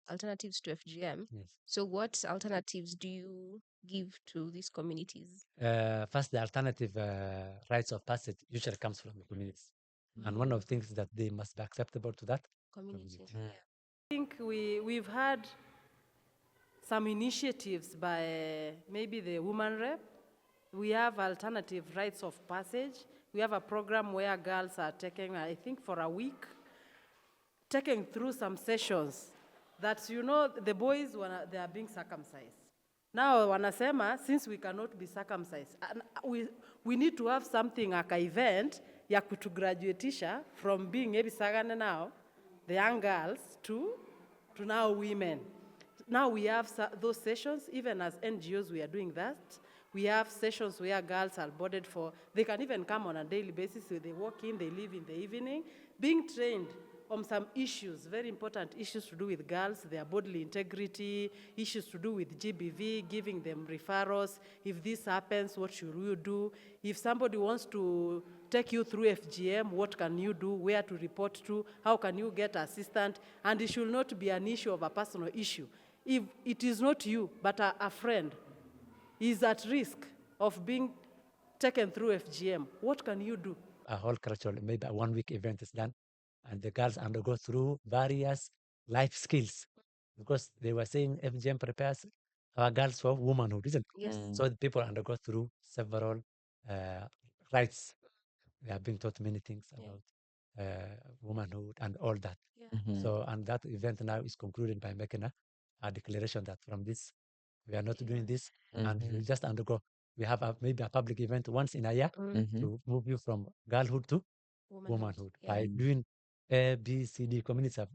alternatives to FGM. Yes. So what alternatives do you give to these communities? First, the alternative rites of passage usually comes from the communities. And one of the things that they must be acceptable to that Community. community. I think we've had some initiatives by maybe the woman rep. We have alternative rites of passage. We have a program where girls are taken, I think, for a week, taken through some sessions that, the boys, they are being circumcised. Now, wanasema, since we cannot be circumcised, we need to have something like an event ya kutugraduatisha from being maybe sagane now, the young girls, to now women. Now we have those sessions, even as NGOs we are doing that. We have sessions where girls are boarded for, they can even come on a daily basis, so they walk in, they leave in the evening, being trained on some issues, very important issues to do with girls, their bodily integrity, issues to do with GBV, giving them referrals. If this happens, what should you do? If somebody wants to take you through FGM, what can you do? Where to report to? How can you get assistance? And it should not be an issue of a personal issue. If it is not you, but a friend is at risk of being taken through FGM, what can you do? A whole cultural, maybe a 1 week event is done, and the girls undergo through various life skills, because they were saying FGM prepares our girls for womanhood, isn't it? Yes. So the people undergo through several uh, rights. They are being taught many things about womanhood and all that. Yeah. So, and that event now is concluded by making a declaration that from this, we are not doing this, and you just undergo. We have maybe a public event once in a year to move you from girlhood to womanhood by doing A, B, C, D. Communities have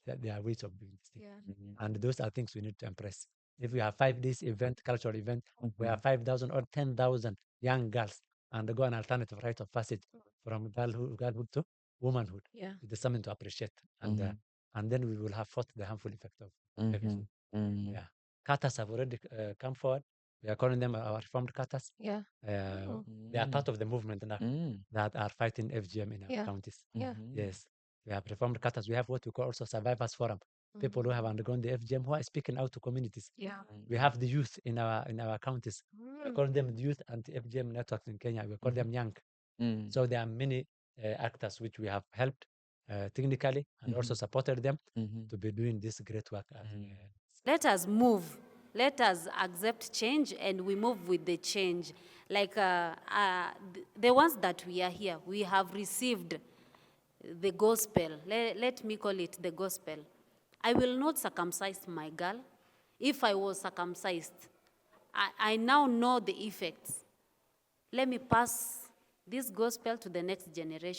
their ways of doing this thing. Yeah. And those are things we need to embrace. If we have 5 days event, cultural event, where 5,000 or 10,000 young girls undergo an alternative rite of passage from girlhood to womanhood, Yeah. it is something to appreciate. And then we will have fought the harmful effect of everything. Yeah. Katas have already come forward. We are calling them our reformed katas. Yeah. They are part of the movement now that are fighting FGM in our counties. Yeah. Yes. We have reformed katas. We have what we call also survivors forum. People who have undergone the FGM who are speaking out to communities. Yeah. We have the youth in our counties. We call them the youth anti-FGM networks in Kenya. We call them young. So there are many actors which we have helped technically and also supported them to be doing this great work. Let us move. Let us accept change and we move with the change. Like the ones that we are here, we have received the gospel. Let me call it the gospel. I will not circumcise my girl. If I was circumcised, I now know the effects. Let me pass this gospel to the next generation.